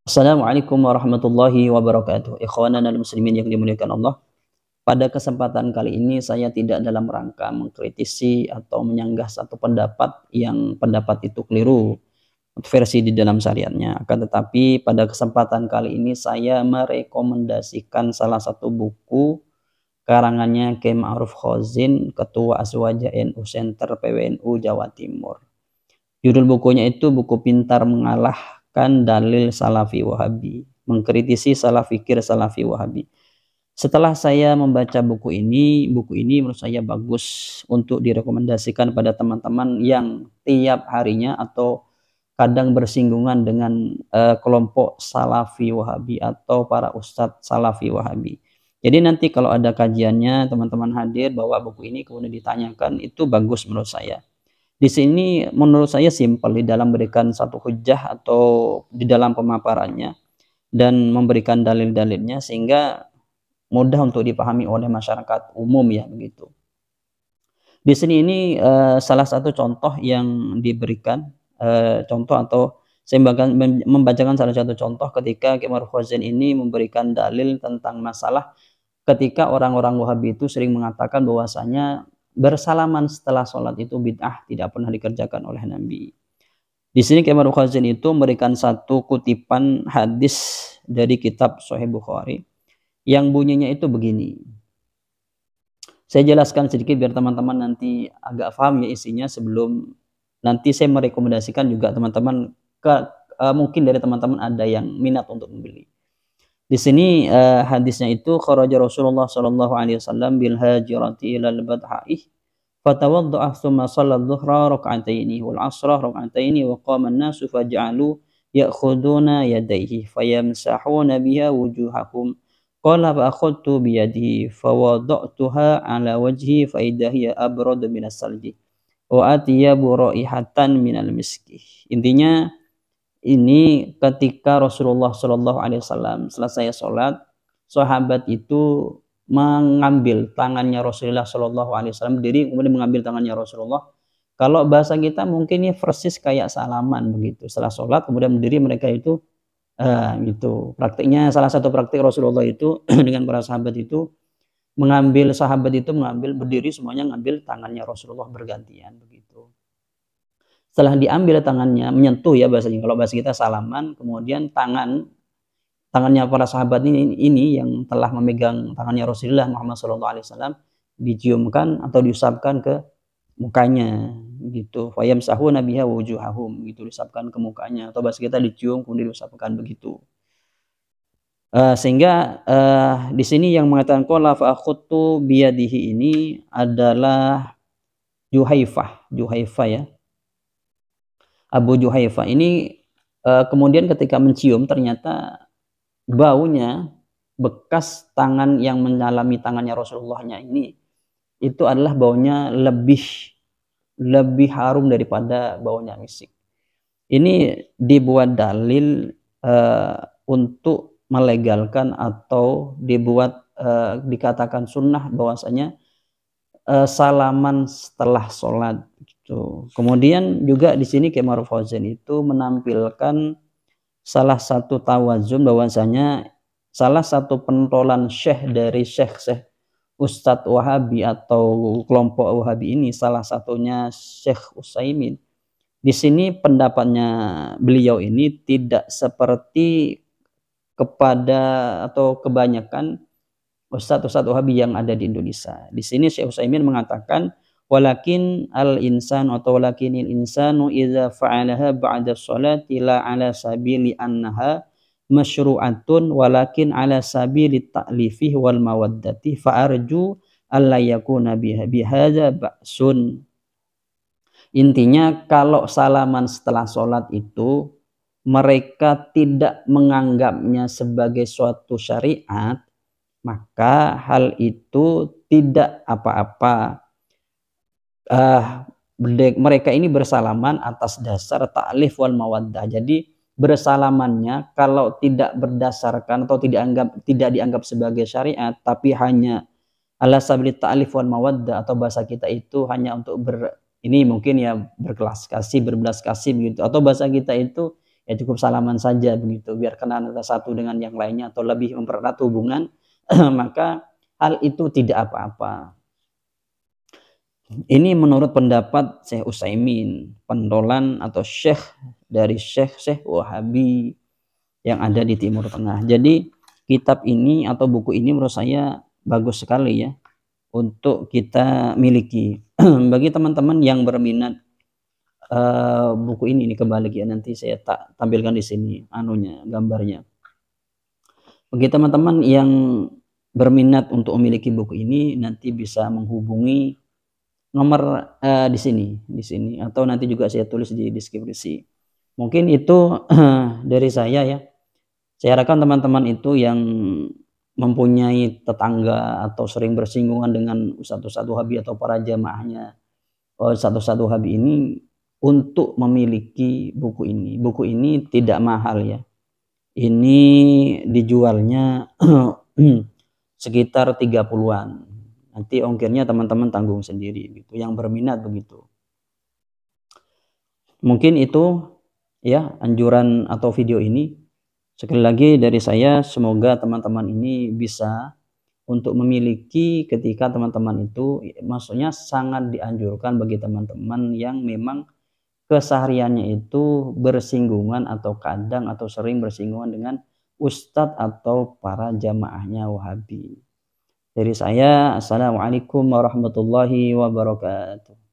Assalamualaikum warahmatullahi wabarakatuh. Ikhwanan dan muslimin yang dimuliakan Allah. Pada kesempatan kali ini saya tidak dalam rangka mengkritisi atau menyanggah satu pendapat yang pendapat itu keliru versi di dalam syariatnya. Akan tetapi pada kesempatan kali ini saya merekomendasikan salah satu buku karangannya Kiai Ma'ruf Khozin, Ketua Aswaja NU Center PWNU Jawa Timur. Judul bukunya itu Buku Pintar Mengalahkan Dalil Salafi Wahabi, mengkritisi salah fikir Salafi Wahabi. Setelah saya membaca buku ini menurut saya bagus untuk direkomendasikan pada teman-teman yang tiap harinya atau kadang bersinggungan dengan kelompok Salafi Wahabi atau para ustadz Salafi Wahabi. Jadi nanti kalau ada kajiannya teman-teman hadir bawa buku ini kemudian ditanyakan, itu bagus menurut saya. Di sini menurut saya simpel di dalam memberikan satu hujjah atau di dalam pemaparannya dan memberikan dalil-dalilnya sehingga mudah untuk dipahami oleh masyarakat umum ya begitu. Di sini ini salah satu contoh yang diberikan contoh atau saya membacakan salah satu contoh ketika Kiai Ma'ruf Khozin ini memberikan dalil tentang masalah ketika orang-orang Wahabi itu sering mengatakan bahwasanya bersalaman setelah sholat itu bid'ah, tidak pernah dikerjakan oleh Nabi. Di sini Kiai Ma'ruf Khozin itu memberikan satu kutipan hadis dari kitab Sahih Bukhari yang bunyinya itu begini. Saya jelaskan sedikit biar teman-teman nanti agak paham ya isinya sebelum nanti saya merekomendasikan juga teman-teman mungkin dari teman-teman ada yang minat untuk membeli. Di sini hadisnya itu kharaja Rasulullah sallallahu alaihi wasallam bil hajirati ilal badha'i fatawadda'a thumma shalla adh-dhuhra rak'ataini wal 'ashra rak'ataini wa qama an-nasu faj'alu ya'khuduna yadayhi fayamsahuna biha wujuhahum qala fa akhadtu bi yadihi fawada'tuha 'ala wajhi fa idha hiya abradu minas salji wa atyabu raihatan minal miski. Intinya ini ketika Rasulullah Shallallahu Alaihi Wasallam selesai sholat, sahabat itu mengambil tangannya Rasulullah Shallallahu Alaihi Wasallam berdiri kemudian mengambil tangannya Rasulullah. Kalau bahasa kita mungkin ini persis kayak salaman begitu. Setelah sholat kemudian berdiri mereka itu gitu. Praktiknya salah satu praktik Rasulullah itu dengan para sahabat itu sahabat itu mengambil berdiri semuanya ngambil tangannya Rasulullah bergantian begitu. Setelah diambil tangannya, menyentuh ya bahasanya, kalau bahasa kita salaman, kemudian tangannya para sahabat ini yang telah memegang tangannya Rasulullah Muhammad SAW diciumkan atau diusapkan ke mukanya gitu. Fayamsahuna biha wujuhahum gitu, diusapkan ke mukanya, atau bahasa kita dicium kemudian diusapkan begitu. Sehingga di sini yang mengatakan qala fa akhudtu biyadihi ini adalah Juhaifah ya. Abu Juhaifah ini kemudian ketika mencium ternyata baunya bekas tangan yang menyalami tangannya Rasulullahnya ini itu adalah baunya lebih harum daripada baunya misik. Ini dibuat dalil untuk melegalkan atau dibuat dikatakan sunnah bahwasanya salaman setelah sholat. Kemudian juga di sini Kiai Ma'ruf Khozin itu menampilkan salah satu tawazun bahwasanya salah satu pentolan syekh dari syekh Ustadz Wahabi atau kelompok Wahabi ini salah satunya Syekh Utsaimin. Di sini pendapatnya beliau ini tidak seperti kepada atau kebanyakan Ustadz Wahabi yang ada di Indonesia. Di sini Syekh Utsaimin mengatakan walakinil insanu idza fa'alaha ba'da sholati la ala sabili annaha masyru'atun walakin ala sabili ta'lifih wal mawaddati fa arju alla yakuna bihadza ba'sun. Intinya kalau salaman setelah sholat itu mereka tidak menganggapnya sebagai suatu syariat, maka hal itu tidak apa-apa. Mereka ini bersalaman atas dasar ta'lif wal mawaddah. Jadi bersalamannya kalau tidak berdasarkan atau tidak dianggap sebagai syariat, tapi hanya ala sabili ta'lif wal mawaddah, atau bahasa kita itu hanya untuk ini mungkin ya berbelas kasih begitu, atau bahasa kita itu ya cukup salaman saja begitu, biar kenal antara satu dengan yang lainnya atau lebih mempererat hubungan, maka hal itu tidak apa-apa. Ini menurut pendapat Syekh Utsaimin, pentolan atau syekh dari Syekh Wahabi yang ada di Timur Tengah. Jadi kitab ini atau buku ini menurut saya bagus sekali ya untuk kita miliki. Bagi teman-teman yang berminat buku ini kebalik ya, nanti saya tampilkan di sini gambarnya. Bagi teman-teman yang berminat untuk memiliki buku ini, nanti bisa menghubungi nomor di sini atau nanti juga saya tulis di deskripsi. Mungkin itu dari saya ya. Saya harapkan teman-teman itu yang mempunyai tetangga atau sering bersinggungan dengan Ustadz Wahabi atau para jamaahnya Ustadz Wahabi ini untuk memiliki buku ini. Buku ini tidak mahal ya. Ini dijualnya sekitar 30-an. Nanti ongkirnya teman-teman tanggung sendiri gitu, yang berminat begitu. Mungkin itu ya anjuran atau video ini. Sekali lagi dari saya, semoga teman-teman ini bisa untuk memiliki ketika teman-teman itu, maksudnya sangat dianjurkan bagi teman-teman yang memang kesehariannya itu bersinggungan atau kadang atau sering bersinggungan dengan ustadz atau para jamaahnya Wahabi. Dari saya, assalamualaikum warahmatullahi wabarakatuh.